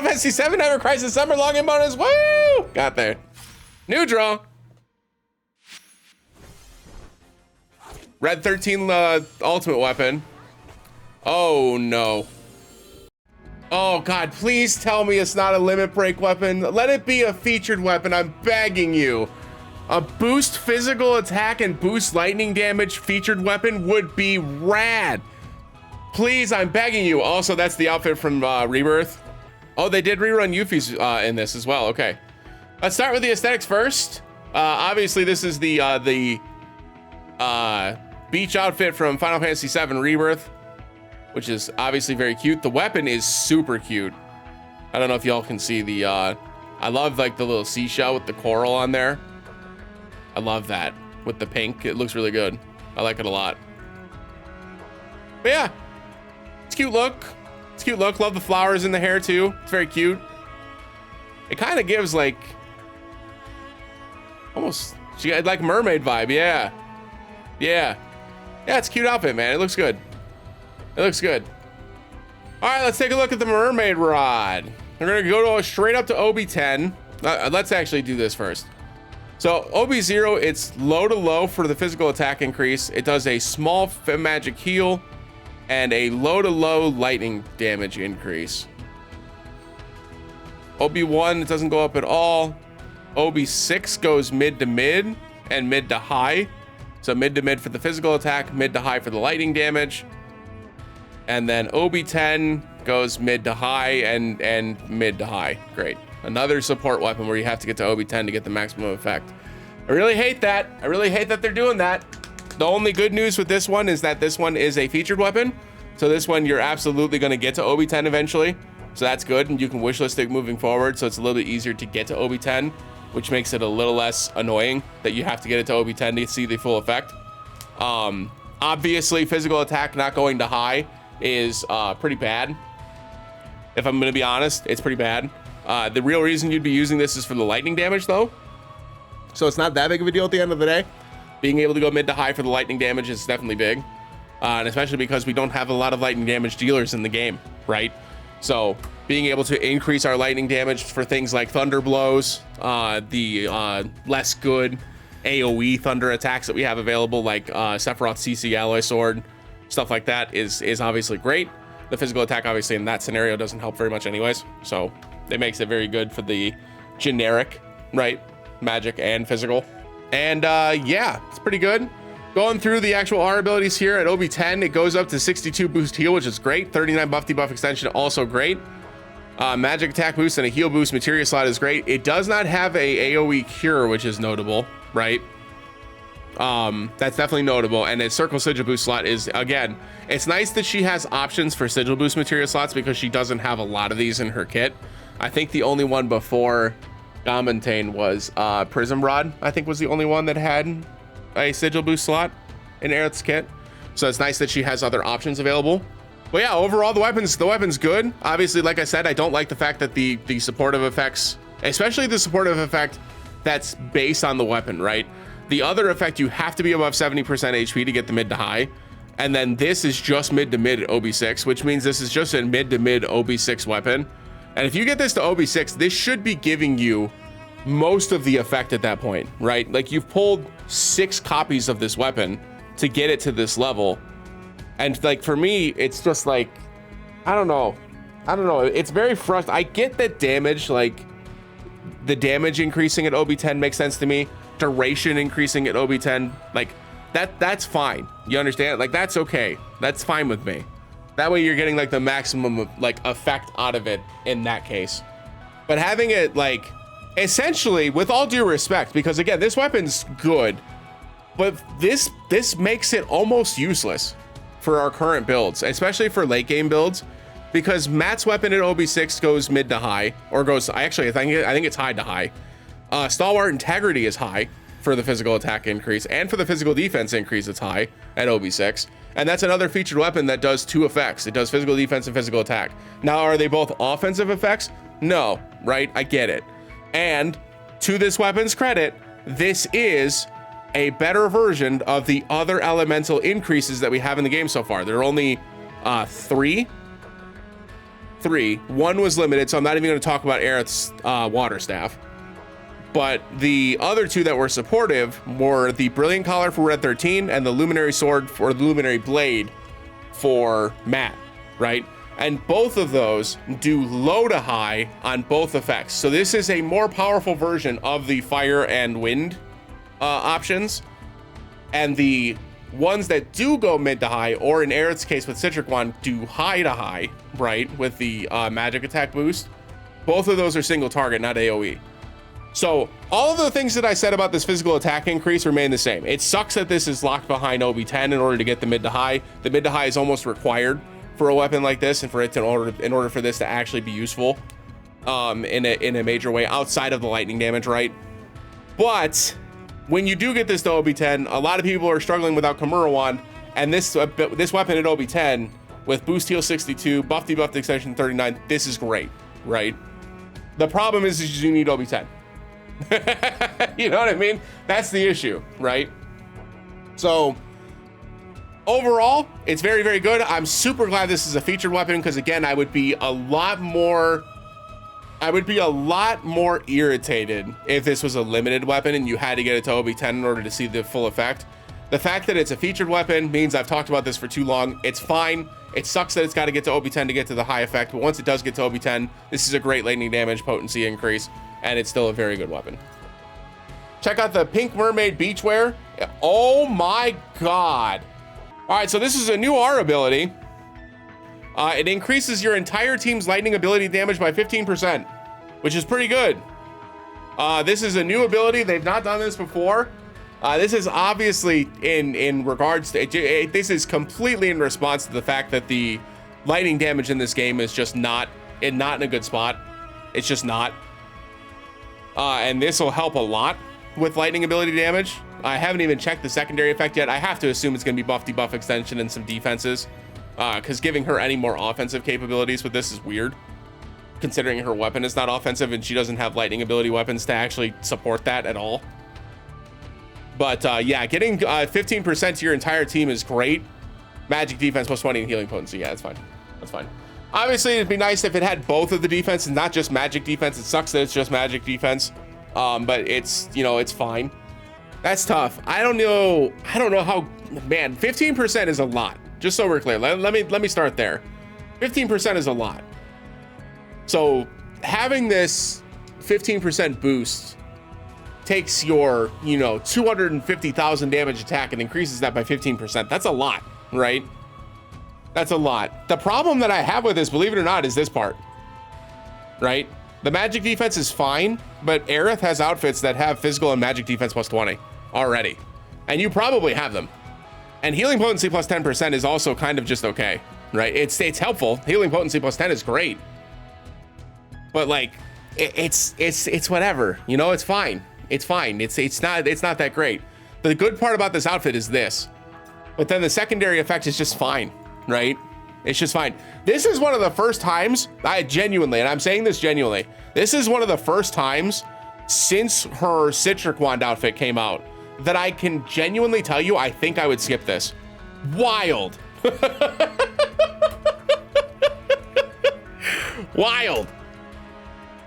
Final Fantasy VII Ever Crisis Summer Login bonus. Woo! Got there. New draw. Red 13 ultimate weapon. Oh no. Oh God, please tell me it's not a limit break weapon. Let it be a featured weapon, I'm begging you. A boost physical attack and boost lightning damage featured weapon would be rad. Please, I'm begging you. Also, that's the outfit from Rebirth. Oh, they did rerun Yuffie's in this as well, okay. Let's start with the aesthetics first. Obviously, this is the beach outfit from Final Fantasy VII Rebirth, which is obviously very cute. The weapon is super cute. I don't know if y'all can see the, I love like the little seashell with the coral on there. I love that with the pink. It looks really good. I like it a lot. But yeah, it's a cute look. It's a cute look. Love the flowers in the hair too. It's very cute. It kind of gives like, almost, she got like mermaid vibe. Yeah. Yeah. Yeah, it's a cute outfit, man. It looks good. It looks good. All right, let's take a look at the mermaid rod. We're gonna go straight up to OB10. Let's actually do this first. So OB0, it's low to low for the physical attack increase. It does a small magic heal and a low to low lightning damage increase. OB1, it doesn't go up at all. OB6 goes mid to mid and mid to high. So mid to mid for the physical attack, mid to high for the lightning damage. And then OB10 goes mid to high and mid to high. Great. Another support weapon where you have to get to OB10 to get the maximum effect. I really hate that. I really hate that they're doing that. The only good news with this one is that this one is a featured weapon. So this one, you're absolutely going to get to OB10 eventually. So that's good. And you can wishlist it moving forward. So it's a little bit easier to get to OB10, which makes it a little less annoying that you have to get it to OB10 to see the full effect. Obviously, physical attack not going to high is pretty bad. If I'm going to be honest, it's pretty bad. The real reason you'd be using this is for the lightning damage though. So it's not that big of a deal at the end of the day. Being able to go mid to high for the lightning damage is definitely big. And especially because we don't have a lot of lightning damage dealers in the game, right? So being able to increase our lightning damage for things like thunder blows, the less good AoE thunder attacks that we have available, like Sephiroth's CC Alloy Sword, stuff like that is obviously great. The physical attack obviously in that scenario doesn't help very much anyways. So it makes it very good for the generic, right? Magic and physical. And yeah, it's pretty good. Going through the actual R abilities here at OB10, it goes up to 62 boost heal, which is great. 39 buff debuff extension, also great. Magic attack boost and a heal boost materia slot is great. It does not have a AoE cure, which is notable, right? That's definitely notable. And its circle sigil boost slot is, again, it's nice that she has options for sigil boost materia slots because she doesn't have a lot of these in her kit. I think the only one before Gamantane was Prism Rod, I think was the only one that had a sigil boost slot in Aerith's kit. So it's nice that she has other options available. But yeah, overall the weapon's good. Obviously, like I said, I don't like the fact that the supportive effects, especially the supportive effect that's based on the weapon, right? The other effect, you have to be above 70% HP to get the mid to high. And then this is just mid to mid at OB6, which means this is just a mid to mid OB6 weapon. And if you get this to OB6, this should be giving you most of the effect at that point, right? Like you've pulled 6 copies of this weapon to get it to this level. And like for me, it's just like, I don't know. It's very frustrating. I get that damage, like the damage increasing at OB10 makes sense to me. Duration increasing at OB10, like that's fine. You understand? Like that's okay. That's fine with me. That way you're getting like the maximum like effect out of it in that case. But having it like essentially, with all due respect, because again, this weapon's good, but this makes it almost useless for our current builds, especially for late game builds, because Matt's weapon at OB6 goes mid to high, or goes, I think it's high to high. Stalwart Integrity is high for the physical attack increase, and for the physical defense increase, it's high at OB6. And that's another featured weapon that does 2 effects. It does physical defense and physical attack. Now, are they both offensive effects? No, right? I get it. And to this weapon's credit, this is a better version of the other elemental increases that we have in the game so far. There are only 3 three. One was limited, so I'm not even going to talk about Aerith's water staff. But the other two that were supportive were the Brilliant Collar for Red 13 and the Luminary Sword for the Luminary Blade for Matt, right? And both of those do low to high on both effects. So this is a more powerful version of the fire and wind options. And the ones that do go mid to high, or in Aerith's case with Citric Wand, do high to high, right? With the magic attack boost. Both of those are single target, not AoE. So all of the things that I said about this physical attack increase remain the same. It sucks that this is locked behind OB10 in order to get the mid to high. The mid to high is almost required for a weapon like this, and for it to, in order for this to actually be useful in a major way outside of the lightning damage, right? But when you do get this to OB10, a lot of people are struggling without Kimura Wand, and this weapon at OB10 with boost heal 62, buff debuff extension 39, this is great, right? The problem is you need OB10. You know what I mean? That's the issue, right? So overall, it's very, very good. I'm super glad this is a featured weapon, because again, I would be a lot more irritated if this was a limited weapon and you had to get it to OB10 in order to see the full effect. The fact that it's a featured weapon means I've talked about this for too long. It's fine. It sucks that it's got to get to OB10 to get to the high effect, but once it does get to OB10, this is a great lightning damage potency increase, and it's still a very good weapon. Check out the Pink Mermaid Beachwear. Oh my God. All right, so this is a new R ability. It increases your entire team's lightning ability damage by 15%, which is pretty good. This is a new ability. They've not done this before. This is obviously in regards to, this is completely in response to the fact that the lightning damage in this game is just not in a good spot. It's just not. And this will help a lot with lightning ability damage. I haven't even checked the secondary effect yet. I have to assume it's going to be buff debuff extension and some defenses, because giving her any more offensive capabilities with this is weird, considering her weapon is not offensive and she doesn't have lightning ability weapons to actually support that at all. But yeah, getting 15% to your entire team is great. Magic defense plus 20 and healing potency. Yeah, that's fine. That's fine. Obviously, it'd be nice if it had both of the defense and not just magic defense. It sucks that it's just magic defense, but it's, you know, it's fine. That's tough. I don't know how, man, 15% is a lot. Just so we're clear, let me start there. 15% is a lot. So having this 15% boost takes your, you know, 250,000 damage attack and increases that by 15%. That's a lot, right? That's a lot. The problem that I have with this, believe it or not, is this part, right? The magic defense is fine, but Aerith has outfits that have physical and magic defense plus 20 already, and you probably have them. And healing potency plus 10% is also kind of just okay, right? It's helpful. Healing potency plus 10 is great, but like it's whatever, you know. It's fine. It's fine. It's not that great. The good part about this outfit is this, but then the secondary effect is just fine, right? It's just fine. This is one of the first times I genuinely, and I'm saying this genuinely, this is one of the first times since her Citric Wand outfit came out that I can genuinely tell you I think I would skip this. Wild. Wild.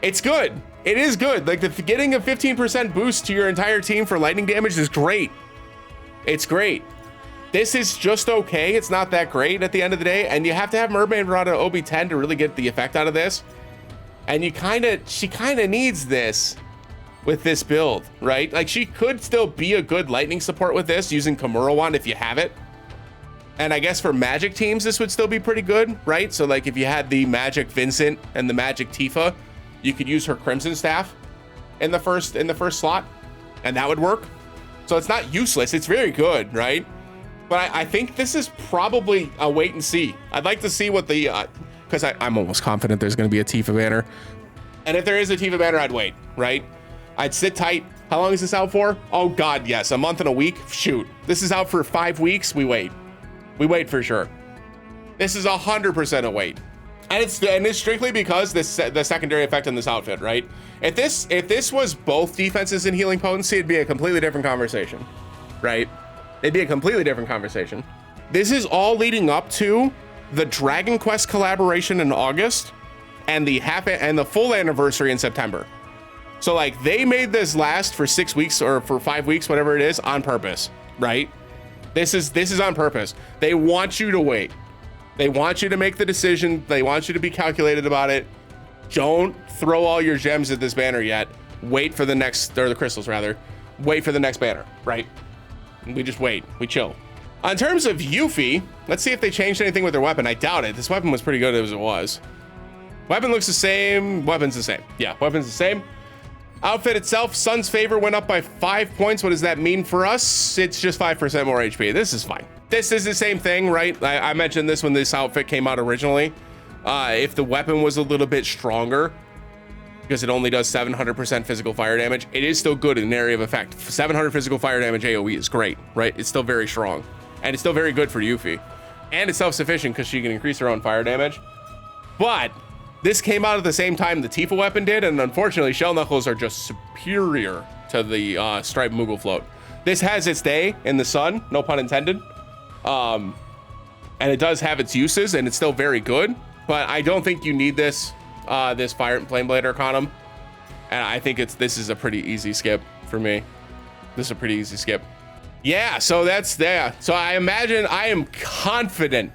It's good. It is good. Like, getting a 15% boost to your entire team for lightning damage is great. It's great. This is just okay. It's not that great at the end of the day, and you have to have Mermaid Rod at OB10 to really get the effect out of this. And she kind of needs this with this build, right? Like, she could still be a good lightning support with this using Kimura Wand if you have it. And I guess for magic teams, this would still be pretty good, right? So like if you had the magic Vincent and the magic Tifa, you could use her Crimson Staff in the first slot, and that would work. So it's not useless. It's very good, right? But I think this is probably a wait and see. I'd like to see what the, because I'm almost confident there's going to be a Tifa banner. And if there is a Tifa banner, I'd wait, right? I'd sit tight. How long is this out for? Oh God, yes, a month and a week. Shoot, this is out for 5 weeks. We wait. We wait for sure. This is 100% a wait. And it's strictly because the secondary effect on this outfit, right? If this was both defenses and healing potency, it'd be a completely different conversation, right? It'd be a completely different conversation. This is all leading up to the Dragon Quest collaboration in August, and the full anniversary in September. So like they made this last for 6 weeks or for 5 weeks, whatever it is, on purpose, right? This is on purpose. They want you to wait. They want you to make the decision. They want you to be calculated about it. Don't throw all your gems at this banner yet. Wait for the next, or the crystals rather. Wait for the next banner, right? We just wait, we chill. In terms of Yuffie, let's see if they changed anything with their weapon. I doubt it. This weapon was pretty good as it was. Weapon looks the same, weapon's the same. Yeah, weapon's the same. Outfit itself, Sun's favor went up by 5 points. What does that mean for us? It's just 5% more HP. This is fine. This is the same thing, right? I mentioned this when this outfit came out originally. If the weapon was a little bit stronger, because it only does 700% physical fire damage, it is still good in an area of effect. 700 physical fire damage AoE is great, right? It's still very strong. And it's still very good for Yuffie. And it's self-sufficient because she can increase her own fire damage. But this came out at the same time the Tifa weapon did, and unfortunately, Shell Knuckles are just superior to the Striped Moogle float. This has its day in the sun, no pun intended. And it does have its uses, and it's still very good. But I don't think you need this this Fire and Flame Blade Arcanum. And I think this is a pretty easy skip for me. This is a pretty easy skip. Yeah, so that's there. So I imagine, I am confident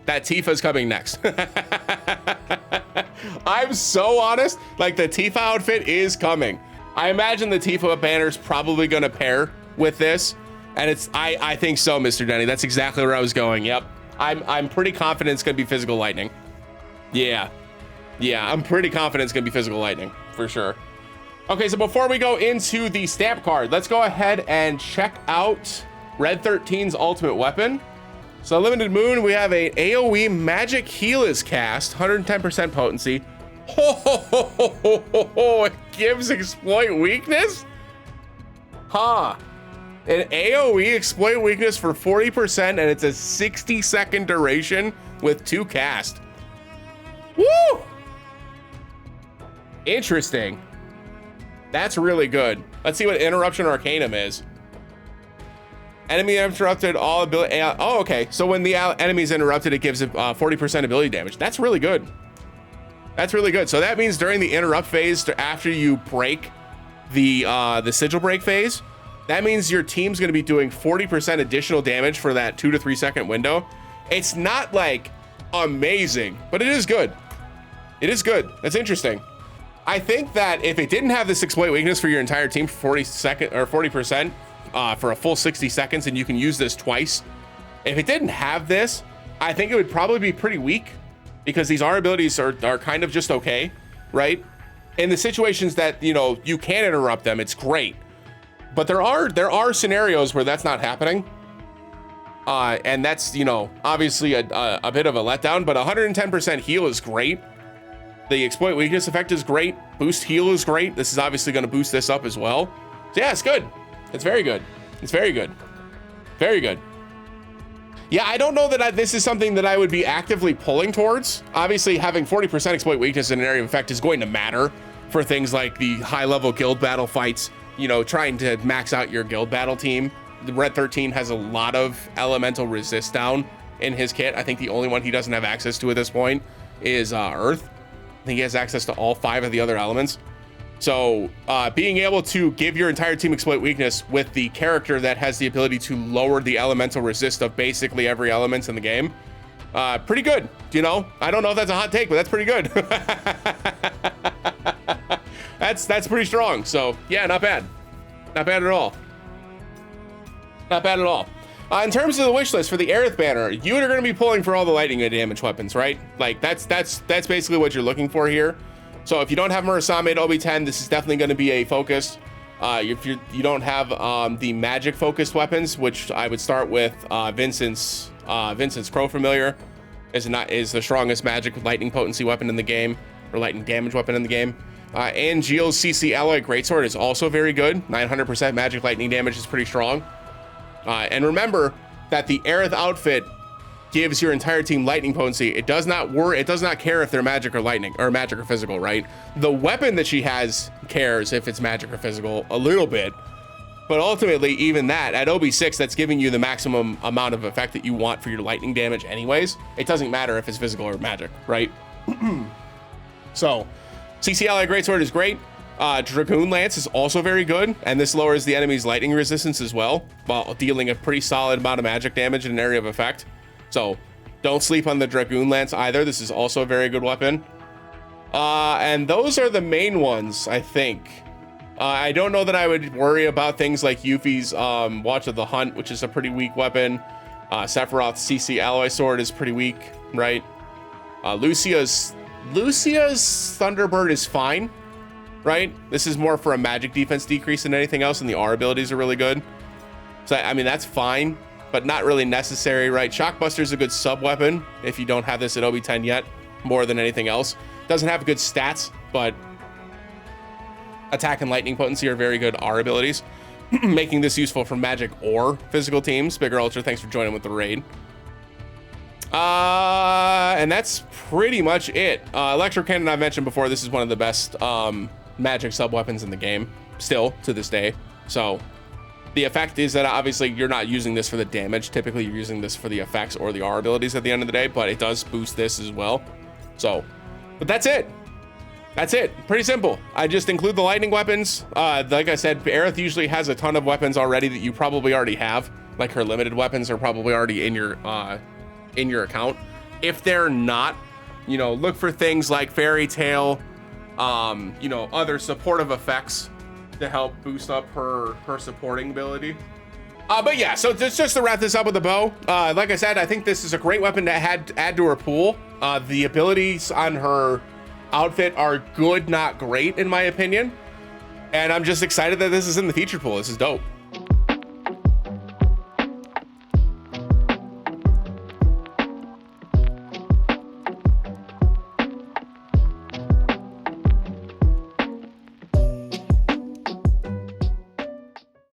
that Tifa's coming next. I'm so honest, like the Tifa outfit is coming. I imagine the Tifa banner's probably gonna pair with this. And it's, I think so, Mr. Denny. That's exactly where I was going. Yep. I'm pretty confident it's gonna be Physical Lightning. Yeah, I'm pretty confident it's gonna be Physical Lightning for sure. Okay, so before we go into the stamp card, let's go ahead and check out Red 13's ultimate weapon. So Limited Moon, we have a AoE Magic Heal is cast, 110% potency. It gives exploit weakness? Huh. An AoE exploit weakness for 40%, and it's a 60-second duration with 2 cast. Woo! Interesting. That's really good. Let's see what Interruption Arcanum is. Enemy interrupted, all ability. Oh, okay. So when the enemy is interrupted, it gives it 40% ability damage. That's really good. That's really good. So that means during the interrupt phase, after you break the sigil break phase, that means your team's going to be doing 40% additional damage for that 2 to 3 second window. It's not like amazing, but it is good. It is good. That's interesting. I think that if it didn't have this exploit weakness for your entire team for 40% for a full 60 seconds, and you can use this twice. If it didn't have this, I think it would probably be pretty weak because these R abilities are kind of just okay, right? In the situations that, you know, you can interrupt them, it's great. But there are scenarios where that's not happening. And that's, you know, obviously a bit of a letdown, but 110% heal is great. The exploit weakness effect is great. Boost heal is great. This is obviously going to boost this up as well. So yeah, it's good. It's very good. It's very good. Very good. Yeah, I don't know that this is something that I would be actively pulling towards. Obviously, having 40% exploit weakness in an area of effect is going to matter for things like the high-level guild battle fights, you know, trying to max out your guild battle team. The Red 13 has a lot of elemental resist down in his kit. I think the only one he doesn't have access to at this point is Earth. I think he has access to all 5 of the other elements. So being able to give your entire team exploit weakness with the character that has the ability to lower the elemental resist of basically every element in the game, pretty good. You know, I don't know if that's a hot take, but that's pretty good. That's pretty strong. So yeah, not bad. Not bad at all. Not bad at all. In terms of the wish list for the Aerith banner, you are going to be pulling for all the lightning damage weapons, right? Like that's basically what you're looking for here. So if you don't have Murasame at OB10, this is definitely going to be a focus. If you don't have the magic focused weapons, which I would start with Vincent's Crow Familiar is the strongest magic lightning potency weapon in the game, or lightning damage weapon in the game. And Gio's CC Alloy Greatsword is also very good. 900% magic lightning damage is pretty strong. And remember that the Aerith outfit gives your entire team lightning potency. It does not care if they're magic or lightning, or magic or physical, right? The weapon that she has cares if it's magic or physical a little bit, But ultimately, even that, at OB6, that's giving you the maximum amount of effect that you want for your lightning damage anyways. It doesn't matter if it's physical or magic, right? So, CC Ally Greatsword is great. Dragoon Lance is also very good, and this lowers the enemy's lightning resistance as well, while dealing a pretty solid amount of magic damage in an area of effect. So, don't sleep on the Dragoon Lance either. This is also a very good weapon. And those are the main ones, I think. I don't know that I would worry about things like Yuffie's Watch of the Hunt, which is a pretty weak weapon. Sephiroth's CC Alloy Sword is pretty weak, right? Lucia's Thunderbird is fine, right? This is more for a magic defense decrease than anything else, and the R abilities are really good. So, I mean, that's fine, but not really necessary, right? Shockbuster is a good sub-weapon if you don't have this at OB10 yet, more than anything else. Doesn't have good stats, but attack and lightning potency are very good R abilities, making this useful for magic or physical teams. Bigger Ultra, thanks for joining with the raid. And that's pretty much it. Electro Cannon, I mentioned before, this is one of the best magic sub-weapons in the game, still, to this day. So, the effect is that obviously you're not using this for the damage. Typically, you're using this for the effects or the R abilities at the end of the day, but it does boost this as well. So, but that's it. That's it. Pretty simple. I just include the lightning weapons. Like I said, Aerith usually has a ton of weapons already that you probably already have. Like her limited weapons are probably already in your account. If they're not, you know, look for things like Fairy Tale, you know, other supportive effects to help boost up her supporting ability. But yeah, so just to wrap this up with a bow, like I said, I think this is a great weapon to add to her pool. The abilities on her outfit are good, not great, in my opinion. And I'm just excited that this is in the featured pool. This is dope.